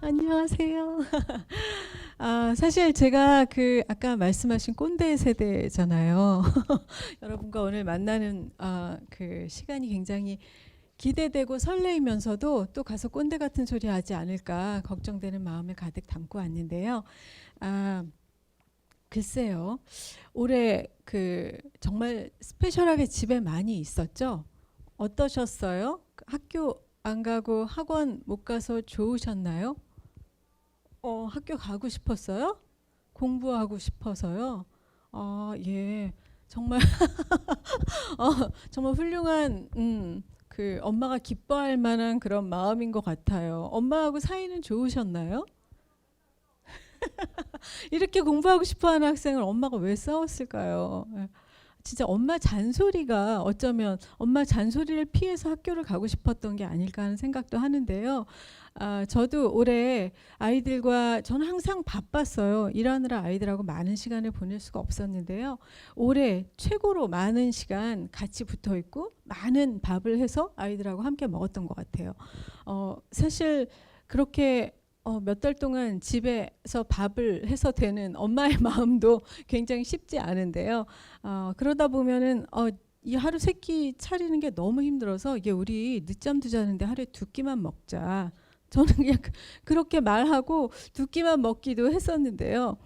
안녕하세요. 사실 제가 아까 말씀하신 꼰대 세대잖아요. 여러분과 오늘 만나는 시간이 굉장히 기대되고 설레이면서도 또 가서 꼰대 같은 소리 하지 않을까 걱정되는 마음을 가득 담고 왔는데요. 아, 글쎄요. 올해 정말 스페셜하게 집에 많이 있었죠? 어떠셨어요? 학교 안 가고 학원 못 가서 좋으셨나요? 학교 가고 싶었어요? 공부하고 싶어서요? 예. 정말, 정말 훌륭한, 엄마가 기뻐할 만한 그런 마음인 것 같아요. 엄마하고 사이는 좋으셨나요? 이렇게 공부하고 싶어 하는 학생을 엄마가 왜 싸웠을까요? 예. 진짜 엄마 잔소리가 어쩌면 엄마 잔소리를 피해서 학교를 가고 싶었던 게 아닐까 하는 생각도 하는데요. 저도 올해 아이들과 저는 항상 바빴어요. 일하느라 아이들하고 많은 시간을 보낼 수가 없었는데요. 올해 최고로 많은 시간 같이 붙어 있고 많은 밥을 해서 아이들하고 함께 먹었던 것 같아요. 사실 그렇게 몇 달 동안 집에서 밥을 해서 되는 엄마의 마음도 굉장히 쉽지 않은데요. 그러다 보면은 이 하루 세 끼 차리는 게 너무 힘들어서 이게 우리 늦잠도 자는데 하루에 두 끼만 먹자. 저는 그냥 그렇게 말하고 두 끼만 먹기도 했었는데요.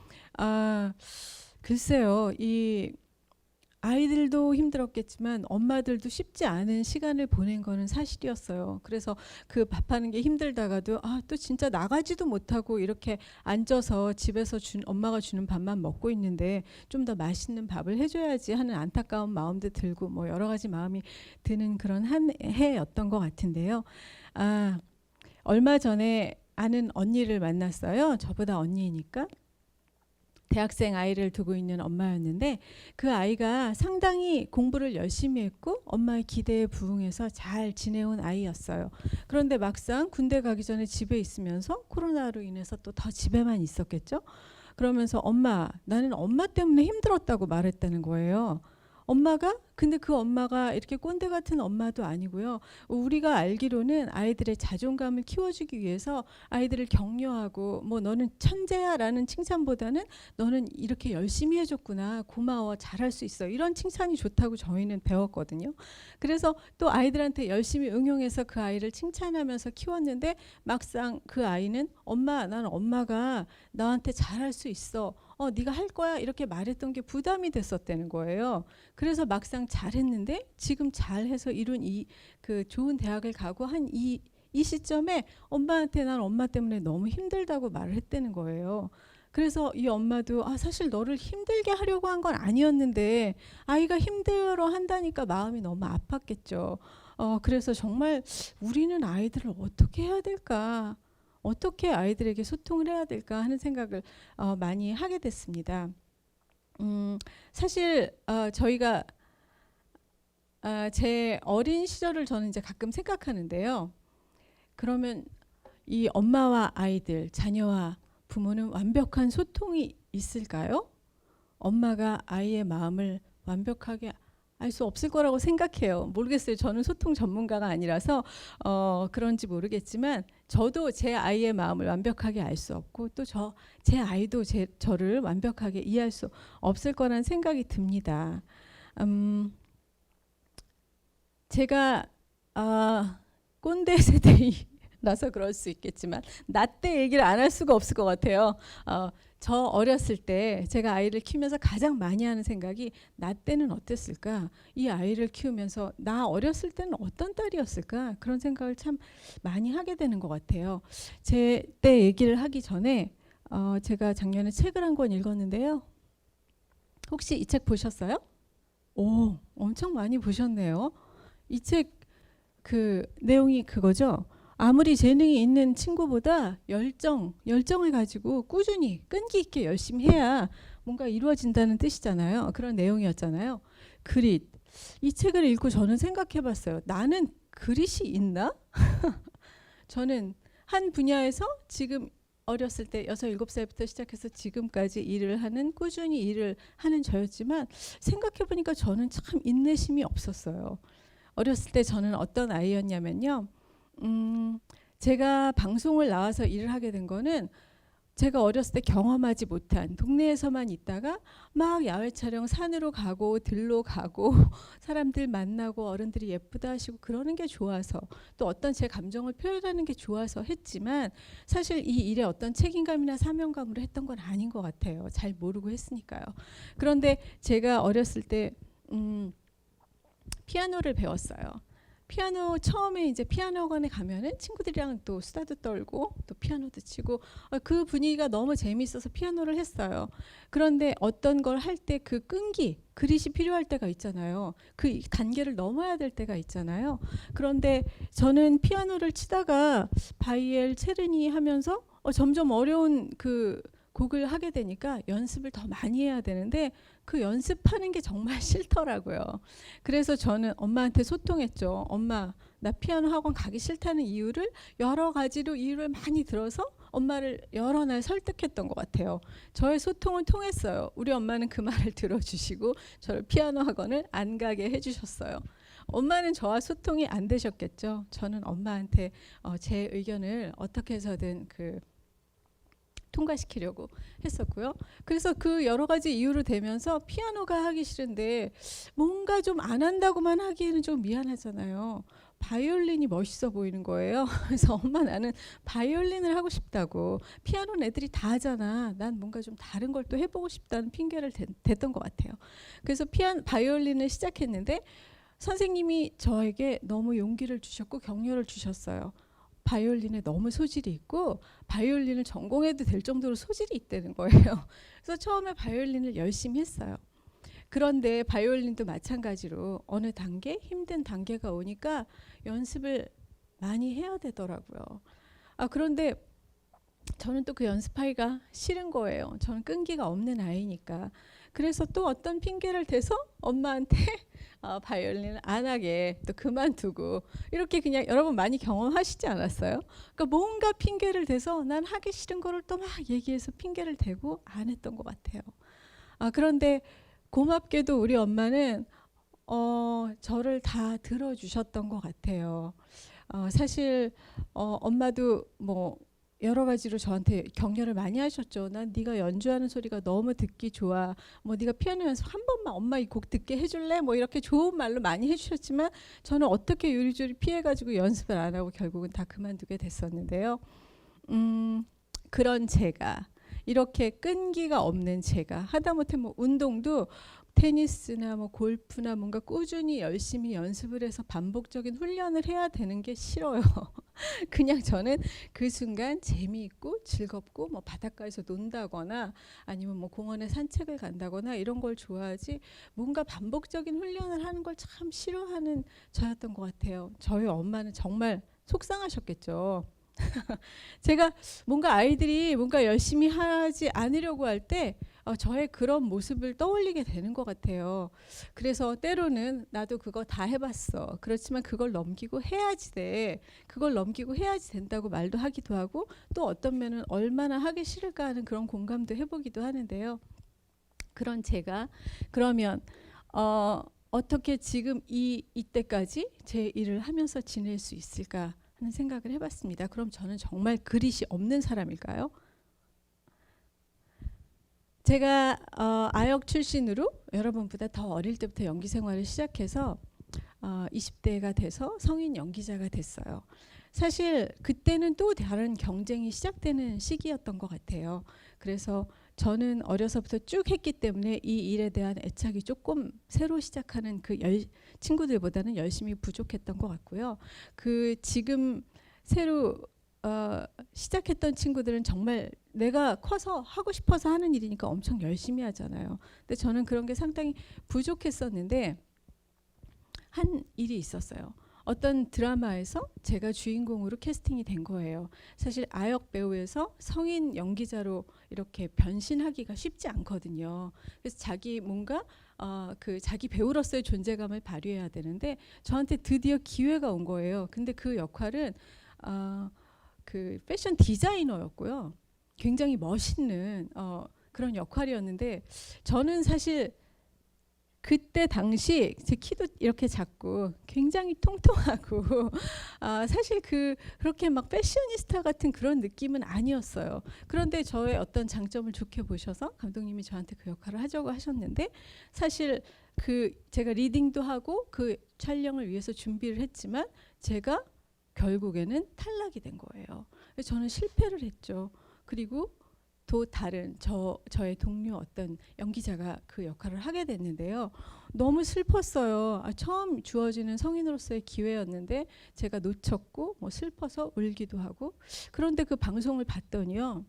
글쎄요. 이 아이들도 힘들었겠지만 엄마들도 쉽지 않은 시간을 보낸 거는 사실이었어요. 그래서 그 밥하는 게 힘들다가도 또 진짜 나가지도 못하고 이렇게 앉아서 집에서 엄마가 주는 밥만 먹고 있는데 좀 더 맛있는 밥을 해줘야지 하는 안타까운 마음도 들고 뭐 여러 가지 마음이 드는 그런 한 해였던 것 같은데요. 얼마 전에 아는 언니를 만났어요. 저보다 언니니까. 대학생 아이를 두고 있는 엄마였는데 그 아이가 상당히 공부를 열심히 했고 엄마의 기대에 부응해서 잘 지내온 아이였어요. 그런데 막상 군대 가기 전에 집에 있으면서 코로나로 인해서 또 더 집에만 있었겠죠. 그러면서 나는 엄마 때문에 힘들었다고 말했다는 거예요. 근데 그 엄마가 이렇게 꼰대 같은 엄마도 아니고요. 우리가 알기로는 아이들의 자존감을 키워주기 위해서 아이들을 격려하고 뭐 너는 천재야라는 칭찬보다는 너는 이렇게 열심히 해줬구나, 고마워, 잘할 수 있어, 이런 칭찬이 좋다고 저희는 배웠거든요. 그래서 또 아이들한테 열심히 응용해서 그 아이를 칭찬하면서 키웠는데 막상 그 아이는 난 엄마가 나한테 잘할 수 있어, 네가 할 거야, 이렇게 말했던 게 부담이 됐었다는 거예요. 그래서 막상 잘했는데 지금 잘해서 이룬 좋은 대학을 가고 한 이 시점에 엄마한테 난 엄마 때문에 너무 힘들다고 말을 했다는 거예요. 그래서 이 엄마도 사실 너를 힘들게 하려고 한 건 아니었는데 아이가 힘들어 한다니까 마음이 너무 아팠겠죠. 그래서 정말 우리는 아이들을 어떻게 해야 될까? 어떻게 아이들에게 소통을 해야 될까 하는 생각을 많이 하게 됐습니다. 사실 저희가 제 어린 시절을 저는 이제 가끔 생각하는데요. 그러면 이 엄마와 아이들, 자녀와 부모는 완벽한 소통이 있을까요? 엄마가 아이의 마음을 완벽하게 알 수 없을 거라고 생각해요. 모르겠어요. 저는 소통 전문가가 아니라서 그런지 모르겠지만 저도 제 아이의 마음을 완벽하게 알 수 없고 또 제 아이도 저를 완벽하게 이해할 수 없을 거라는 생각이 듭니다. 제가 꼰대 세대라서 그럴 수 있겠지만 나 때 얘기를 안 할 수가 없을 것 같아요. 저 어렸을 때 제가 아이를 키우면서 가장 많이 하는 생각이 나 때는 어땠을까? 이 아이를 키우면서 나 어렸을 때는 어떤 딸이었을까? 그런 생각을 참 많이 하게 되는 것 같아요. 제 때 얘기를 하기 전에 제가 작년에 책을 한 권 읽었는데요. 혹시 이 책 보셨어요? 오, 엄청 많이 보셨네요. 이 책 내용이 그거죠. 아무리 재능이 있는 친구보다 열정을 가지고 꾸준히 끈기 있게 열심히 해야 뭔가 이루어진다는 뜻이잖아요. 그런 내용이었잖아요. 그릿. 이 책을 읽고 저는 생각해 봤어요. 나는 그릿이 있나? 저는 한 분야에서 지금 어렸을 때 6, 7살부터 시작해서 지금까지 꾸준히 일을 하는 저였지만 생각해 보니까 저는 참 인내심이 없었어요. 어렸을 때 저는 어떤 아이였냐면요. 제가 방송을 나와서 일을 하게 된 거는 제가 어렸을 때 경험하지 못한 동네에서만 있다가 막 야외 촬영 산으로 가고 들로 가고 사람들 만나고 어른들이 예쁘다 하시고 그러는 게 좋아서 또 어떤 제 감정을 표현하는 게 좋아서 했지만 사실 이 일에 어떤 책임감이나 사명감으로 했던 건 아닌 것 같아요. 잘 모르고 했으니까요. 그런데 제가 어렸을 때 피아노를 배웠어요. 피아노 처음에 이제 피아노 학원에 가면은 친구들이랑 또 수다도 떨고 또 피아노도 치고 그 분위기가 너무 재미있어서 피아노를 했어요. 그런데 어떤 걸 할 때 그 끈기, 그릿이 필요할 때가 있잖아요. 그 단계를 넘어야 될 때가 있잖아요. 그런데 저는 피아노를 치다가 바이엘, 체르니 하면서 점점 어려운 그 곡을 하게 되니까 연습을 더 많이 해야 되는데 그 연습하는 게 정말 싫더라고요. 그래서 저는 엄마한테 소통했죠. 엄마, 나 피아노 학원 가기 싫다는 이유를 여러 가지로 이유를 많이 들어서 엄마를 여러 날 설득했던 것 같아요. 저의 소통은 통했어요. 우리 엄마는 그 말을 들어주시고 저를 피아노 학원을 안 가게 해주셨어요. 엄마는 저와 소통이 안 되셨겠죠. 저는 엄마한테 제 의견을 어떻게 해서든 통과시키려고 했었고요. 그래서 그 여러 가지 이유로 되면서 피아노가 하기 싫은데 뭔가 좀 안 한다고만 하기에는 좀 미안하잖아요. 바이올린이 멋있어 보이는 거예요. 그래서 엄마 나는 바이올린을 하고 싶다고. 피아노는 애들이 다 하잖아. 난 뭔가 좀 다른 걸 또 해보고 싶다는 핑계를 댔던 것 같아요. 그래서 바이올린을 시작했는데 선생님이 저에게 너무 용기를 주셨고 격려를 주셨어요. 바이올린에 너무 소질이 있고 바이올린을 전공해도 될 정도로 소질이 있다는 거예요. 그래서 처음에 바이올린을 열심히 했어요. 그런데 바이올린도 마찬가지로 어느 단계, 힘든 단계가 오니까 연습을 많이 해야 되더라고요. 그런데 저는 또 그 연습하기가 싫은 거예요. 저는 끈기가 없는 아이니까. 그래서 또 어떤 핑계를 대서 엄마한테 바이올린을 안 하게 또 그만두고 이렇게 그냥 여러분 많이 경험하시지 않았어요? 그러니까 뭔가 핑계를 대서 난 하기 싫은 거를 또 막 얘기해서 핑계를 대고 안 했던 것 같아요. 그런데 고맙게도 우리 엄마는 저를 다 들어주셨던 것 같아요. 사실 엄마도 뭐 여러 가지로 저한테 격려를 많이 하셨죠. 난 네가 연주하는 소리가 너무 듣기 좋아. 뭐 네가 피아노 연습 한 번만 엄마 이 곡 듣게 해줄래? 뭐 이렇게 좋은 말로 많이 해주셨지만 저는 어떻게 요리조리 피해가지고 연습을 안 하고 결국은 다 그만두게 됐었는데요. 그런 제가 이렇게 끈기가 없는 제가 하다못해 뭐 운동도 테니스나 뭐 골프나 뭔가 꾸준히 열심히 연습을 해서 반복적인 훈련을 해야 되는 게 싫어요. 그냥 저는 그 순간 재미있고 즐겁고 뭐 바닷가에서 논다거나 아니면 뭐 공원에 산책을 간다거나 이런 걸 좋아하지 뭔가 반복적인 훈련을 하는 걸 참 싫어하는 저였던 것 같아요. 저희 엄마는 정말 속상하셨겠죠. 제가 뭔가 아이들이 뭔가 열심히 하지 않으려고 할 때 저의 그런 모습을 떠올리게 되는 것 같아요. 그래서 때로는 나도 그거 다 해봤어. 그렇지만 그걸 넘기고 해야지 돼. 그걸 넘기고 해야지 된다고 말도 하기도 하고 또 어떤 면은 얼마나 하기 싫을까 하는 그런 공감도 해보기도 하는데요. 그런 제가 그러면 어떻게 지금 이때까지 제 일을 하면서 지낼 수 있을까 하는 생각을 해봤습니다. 그럼 저는 정말 그릿이 없는 사람일까요? 제가 아역 출신으로 여러분보다 더 어릴 때부터 연기 생활을 시작해서 20대가 돼서 성인 연기자가 됐어요. 사실 그때는 또 다른 경쟁이 시작되는 시기였던 것 같아요. 그래서 저는 어려서부터 쭉 했기 때문에 이 일에 대한 애착이 조금 새로 시작하는 친구들보다는 열심히 부족했던 것 같고요. 지금 새로 시작했던 친구들은 정말 내가 커서 하고 싶어서 하는 일이니까 엄청 열심히 하잖아요. 근데 저는 그런 게 상당히 부족했었는데 한 일이 있었어요. 어떤 드라마에서 제가 주인공으로 캐스팅이 된 거예요. 사실 아역 배우에서 성인 연기자로 이렇게 변신하기가 쉽지 않거든요. 그래서 자기 뭔가 자기 배우로서의 존재감을 발휘해야 되는데 저한테 드디어 기회가 온 거예요. 근데 그 역할은 패션 디자이너였고요. 굉장히 멋있는 그런 역할이었는데 저는 사실 그때 당시 제 키도 이렇게 작고 굉장히 통통하고 사실 그렇게 막 패셔니스타 같은 그런 느낌은 아니었어요. 그런데 저의 어떤 장점을 좋게 보셔서 감독님이 저한테 그 역할을 하자고 하셨는데 사실 제가 리딩도 하고 그 촬영을 위해서 준비를 했지만 제가 결국에는 탈락이 된 거예요. 그래서 저는 실패를 했죠. 그리고 또 다른 저의 동료 어떤 연기자가 그 역할을 하게 됐는데요. 너무 슬펐어요. 처음 주어지는 성인으로서의 기회였는데 제가 놓쳤고 뭐 슬퍼서 울기도 하고. 그런데 그 방송을 봤더니요.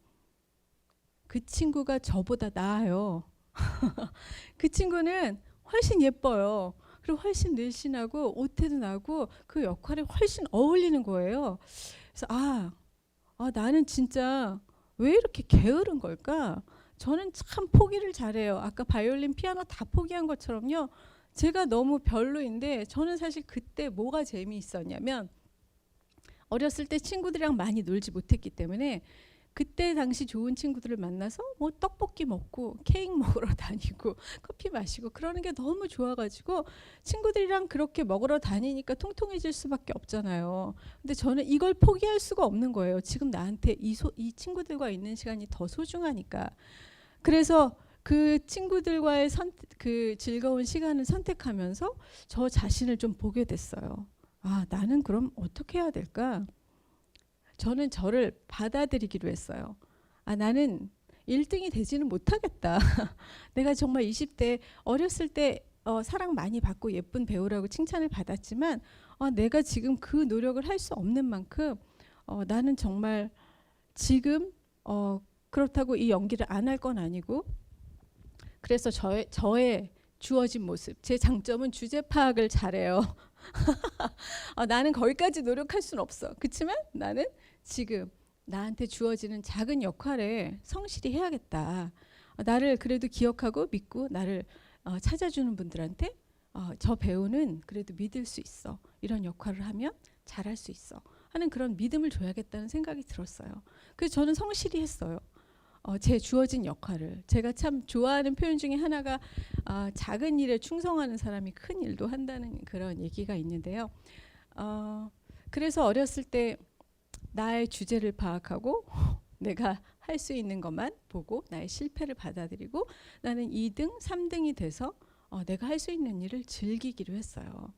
그 친구가 저보다 나아요. 그 친구는 훨씬 예뻐요. 그리고 훨씬 늘씬하고 옷태도 나고 그 역할에 훨씬 어울리는 거예요. 그래서 나는 진짜 왜 이렇게 게으른 걸까? 저는 참 포기를 잘해요. 아까 바이올린, 피아노 다 포기한 것처럼요. 제가 너무 별로인데 저는 사실 그때 뭐가 재미있었냐면 어렸을 때 친구들이랑 많이 놀지 못했기 때문에 그때 당시 좋은 친구들을 만나서 뭐 떡볶이 먹고 케이크 먹으러 다니고 커피 마시고 그러는 게 너무 좋아가지고 친구들이랑 그렇게 먹으러 다니니까 통통해질 수밖에 없잖아요. 근데 저는 이걸 포기할 수가 없는 거예요. 지금 나한테 이 친구들과 있는 시간이 더 소중하니까. 그래서 그 친구들과의 그 즐거운 시간을 선택하면서 저 자신을 좀 보게 됐어요. 나는 그럼 어떻게 해야 될까? 저는 저를 받아들이기로 했어요. 나는 1등이 되지는 못하겠다. 내가 정말 20대 어렸을 때 사랑 많이 받고 예쁜 배우라고 칭찬을 받았지만 내가 지금 그 노력을 할 수 없는 만큼 나는 정말 지금 그렇다고 이 연기를 안 할 건 아니고 그래서 저의 주어진 모습, 제 장점은 주제 파악을 잘해요. 나는 거기까지 노력할 수는 없어. 그렇지만 나는 지금 나한테 주어지는 작은 역할에 성실히 해야겠다. 나를 그래도 기억하고 믿고 나를 찾아주는 분들한테 저 배우는 그래도 믿을 수 있어. 이런 역할을 하면 잘할 수 있어. 하는 그런 믿음을 줘야겠다는 생각이 들었어요. 그래서 저는 성실히 했어요. 제 주어진 역할을. 제가 참 좋아하는 표현 중에 하나가 작은 일에 충성하는 사람이 큰 일도 한다는 그런 얘기가 있는데요. 그래서 어렸을 때 나의 주제를 파악하고 내가 할 수 있는 것만 보고 나의 실패를 받아들이고 나는 2등, 3등이 돼서 내가 할 수 있는 일을 즐기기로 했어요.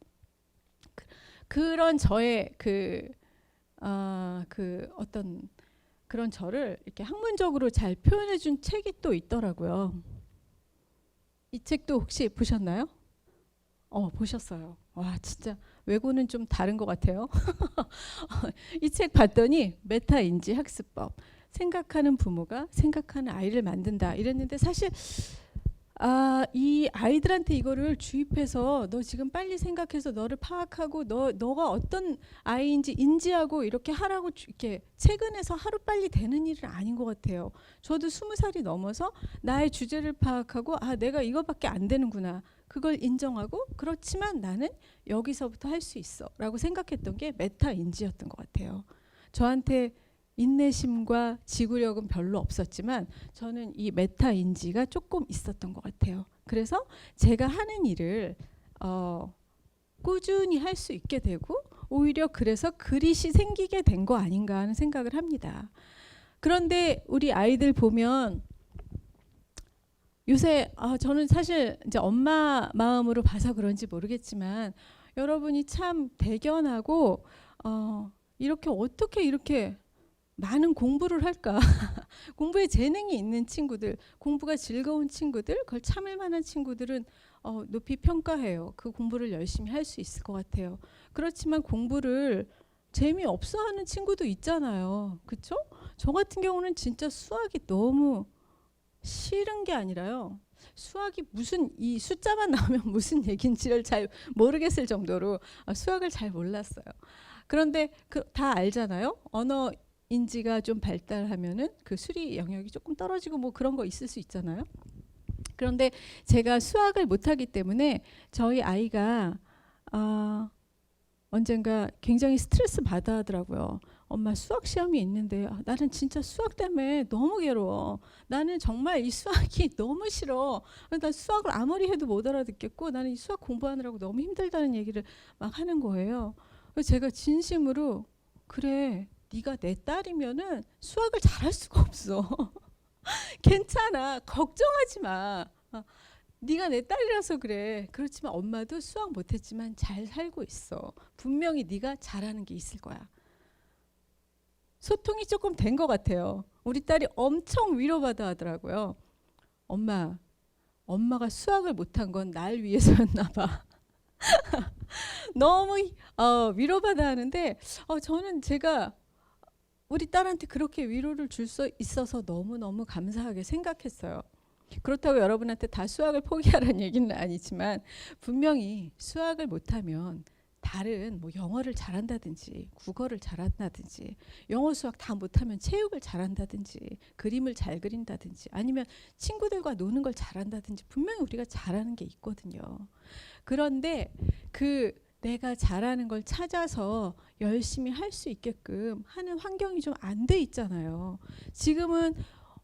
그런 저의 그 어떤 그런 저를 이렇게 학문적으로 잘 표현해 준 책이 또 있더라고요. 이 책도 혹시 보셨나요? 보셨어요. 와, 진짜 외고는 좀 다른 것 같아요. 이 책 봤더니 메타인지 학습법. 생각하는 부모가 생각하는 아이를 만든다. 이랬는데 사실 이 아이들한테 이거를 주입해서 너 지금 빨리 생각해서 너를 파악하고 너가 어떤 아이인지 인지하고 이렇게 하라고 이렇게 최근에서 하루빨리 되는 일은 아닌 것 같아요. 저도 20살이 넘어서 나의 주제를 파악하고 내가 이거밖에 안 되는구나. 그걸 인정하고 그렇지만 나는 여기서부터 할 수 있어 라고 생각했던 게 메타인지였던 것 같아요. 저한테 인내심과 지구력은 별로 없었지만 저는 이 메타인지가 조금 있었던 것 같아요. 그래서 제가 하는 일을 꾸준히 할 수 있게 되고 오히려 그래서 그릿이 생기게 된 거 아닌가 하는 생각을 합니다. 그런데 우리 아이들 보면 요새 저는 사실 이제 엄마 마음으로 봐서 그런지 모르겠지만 여러분이 참 대견하고 이렇게 어떻게 이렇게 많은 공부를 할까? 공부에 재능이 있는 친구들, 공부가 즐거운 친구들, 그걸 참을 만한 친구들은 높이 평가해요. 그 공부를 열심히 할 수 있을 것 같아요. 그렇지만 공부를 재미없어 하는 친구도 있잖아요. 그렇죠? 저 같은 경우는 진짜 수학이 너무 싫은 게 아니라요. 수학이 무슨 이 숫자만 나오면 무슨 얘기인지를 잘 모르겠을 정도로 수학을 잘 몰랐어요. 그런데 다 알잖아요. 언어 인지가 좀 발달하면은 그 수리 영역이 조금 떨어지고 뭐 그런 거 있을 수 있잖아요. 그런데 제가 수학을 못하기 때문에 저희 아이가 언젠가 굉장히 스트레스 받아 하더라고요. 엄마 수학 시험이 있는데 나는 진짜 수학 때문에 너무 괴로워. 나는 정말 이 수학이 너무 싫어. 난 수학을 아무리 해도 못 알아듣겠고 나는 이 수학 공부하느라고 너무 힘들다는 얘기를 막 하는 거예요. 그래서 제가 진심으로 그래 네가 내 딸이면은 수학을 잘할 수가 없어. 괜찮아. 걱정하지 마. 네가 내 딸이라서 그래. 그렇지만 엄마도 수학 못했지만 잘 살고 있어. 분명히 네가 잘하는 게 있을 거야. 소통이 조금 된 것 같아요. 우리 딸이 엄청 위로받아 하더라고요. 엄마가 수학을 못한 건 날 위해서였나 봐. 너무 위로받아 하는데 저는 제가 우리 딸한테 그렇게 위로를 줄 수 있어서 너무너무 감사하게 생각했어요. 그렇다고 여러분한테 다 수학을 포기하라는 얘기는 아니지만 분명히 수학을 못하면 다른 뭐 영어를 잘한다든지 국어를 잘한다든지 영어 수학 다 못하면 체육을 잘한다든지 그림을 잘 그린다든지 아니면 친구들과 노는 걸 잘한다든지 분명히 우리가 잘하는 게 있거든요. 그런데 그 내가 잘하는 걸 찾아서 열심히 할 수 있게끔 하는 환경이 좀 안 돼 있잖아요. 지금은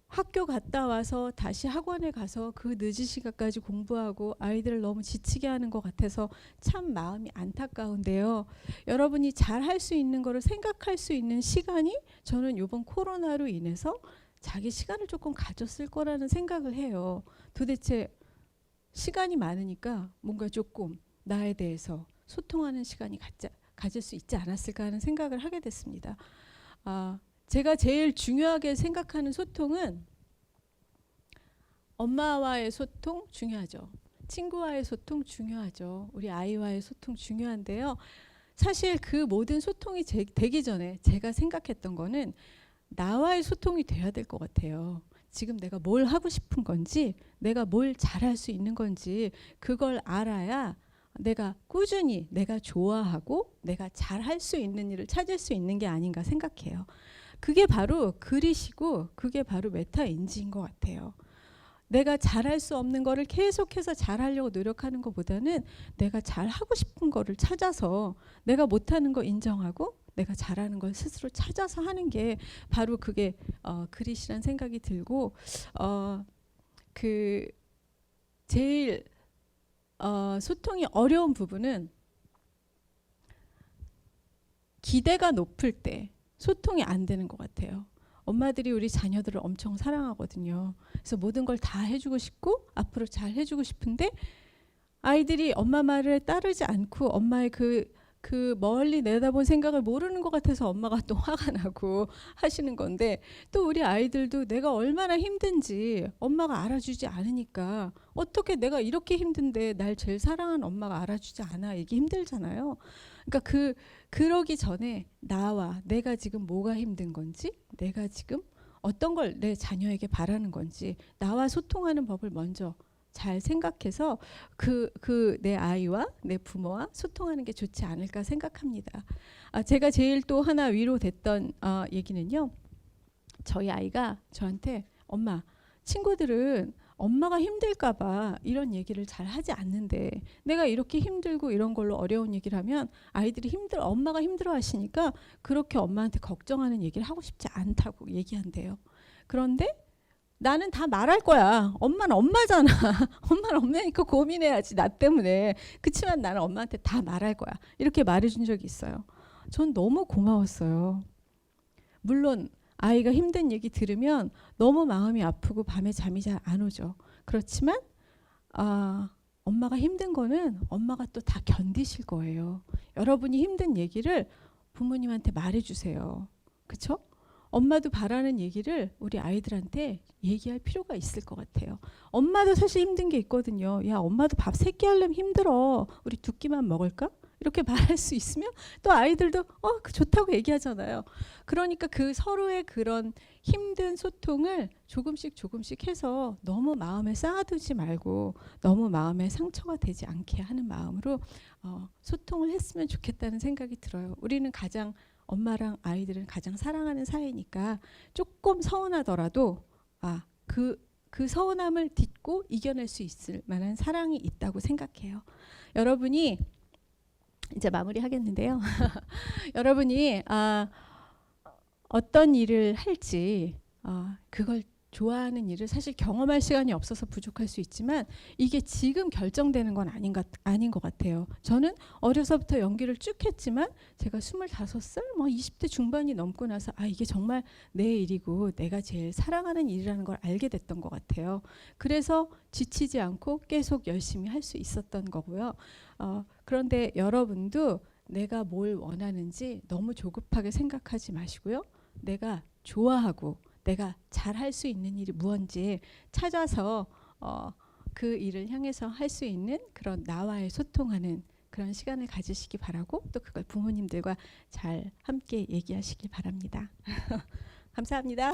학교 갔다 와서 다시 학원에 가서 그 늦은 시간까지 공부하고 아이들을 너무 지치게 하는 것 같아서 참 마음이 안타까운데요. 여러분이 잘 할 수 있는 거를 생각할 수 있는 시간이 저는 이번 코로나로 인해서 자기 시간을 조금 가졌을 거라는 생각을 해요. 도대체 시간이 많으니까 뭔가 조금 나에 대해서 소통하는 시간이 가질 수 있지 않았을까 하는 생각을 하게 됐습니다. 제가 제일 중요하게 생각하는 소통은 엄마와의 소통 중요하죠. 친구와의 소통 중요하죠. 우리 아이와의 소통 중요한데요. 사실 그 모든 소통이 되기 전에 제가 생각했던 거는 나와의 소통이 돼야 될 것 같아요. 지금 내가 뭘 하고 싶은 건지 내가 뭘 잘할 수 있는 건지 그걸 알아야 내가 꾸준히 내가 좋아하고 내가 잘할 수 있는 일을 찾을 수 있는 게 아닌가 생각해요. 그게 바로 그릿이고 그게 바로 메타인지인 것 같아요. 내가 잘할 수 없는 거를 계속해서 잘하려고 노력하는 것보다는 내가 잘하고 싶은 거를 찾아서 내가 못하는 거 인정하고 내가 잘하는 걸 스스로 찾아서 하는 게 바로 그게 그릿이란 생각이 들고 그 제일 소통이 어려운 부분은 기대가 높을 때 소통이 안 되는 것 같아요. 엄마들이 우리 자녀들을 엄청 사랑하거든요. 그래서 모든 걸 다 해주고 싶고 앞으로 잘 해주고 싶은데 아이들이 엄마 말을 따르지 않고 엄마의 그 멀리 내다본 생각을 모르는 것 같아서 엄마가 또 화가 나고 하시는 건데 또 우리 아이들도 내가 얼마나 힘든지 엄마가 알아주지 않으니까 어떻게 내가 이렇게 힘든데 날 제일 사랑하는 엄마가 알아주지 않아 이게 힘들잖아요. 그러니까 그러기 전에 나와 내가 지금 뭐가 힘든 건지 내가 지금 어떤 걸 내 자녀에게 바라는 건지 나와 소통하는 법을 먼저 잘 생각해서 내 아이와 내 부모와 소통하는 게 좋지 않을까 생각합니다. 제가 제일 또 하나 위로됐던 얘기는요. 저희 아이가 저한테 엄마 친구들은 엄마가 힘들까 봐 이런 얘기를 잘 하지 않는데 내가 이렇게 힘들고 이런 걸로 어려운 얘기를 하면 아이들이 엄마가 힘들어 하시니까 그렇게 엄마한테 걱정하는 얘기를 하고 싶지 않다고 얘기한대요. 그런데 나는 다 말할 거야. 엄마는 엄마잖아. 엄마는 엄마니까 고민해야지 나 때문에. 그치만 나는 엄마한테 다 말할 거야. 이렇게 말해준 적이 있어요. 전 너무 고마웠어요. 물론 아이가 힘든 얘기 들으면 너무 마음이 아프고 밤에 잠이 잘 안 오죠. 그렇지만 엄마가 힘든 거는 엄마가 또 다 견디실 거예요. 여러분이 힘든 얘기를 부모님한테 말해주세요. 그쵸? 엄마도 바라는 얘기를 우리 아이들한테 얘기할 필요가 있을 것 같아요. 엄마도 사실 힘든 게 있거든요. 야, 엄마도 밥 3끼 하려면 힘들어. 우리 2끼만 먹을까? 이렇게 말할 수 있으면 또 아이들도 좋다고 얘기하잖아요. 그러니까 그 서로의 그런 힘든 소통을 조금씩 해서 너무 마음에 쌓아두지 말고 너무 마음에 상처가 되지 않게 하는 마음으로 소통을 했으면 좋겠다는 생각이 들어요. 우리는 엄마랑 아이들은 가장 사랑하는 사이니까 조금 서운하더라도 그 서운함을 딛고 이겨낼 수 있을 만한 사랑이 있다고 생각해요. 여러분이 이제 마무리하겠는데요. 여러분이 어떤 일을 할지 그걸 좋아하는 일을 사실 경험할 시간이 없어서 부족할 수 있지만 이게 지금 결정되는 건 아닌 것 같아요. 저는 어려서부터 연기를 쭉 했지만 제가 25살, 20대 중반이 넘고 나서 이게 정말 내 일이고 내가 제일 사랑하는 일이라는 걸 알게 됐던 것 같아요. 그래서 지치지 않고 계속 열심히 할 수 있었던 거고요. 그런데 여러분도 내가 뭘 원하는지 너무 조급하게 생각하지 마시고요. 내가 좋아하고 내가 잘할 수 있는 일이 무언지 찾아서 그 일을 향해서 할 수 있는 그런 나와의 소통하는 그런 시간을 가지시기 바라고 또 그걸 부모님들과 잘 함께 얘기하시길 바랍니다. 감사합니다.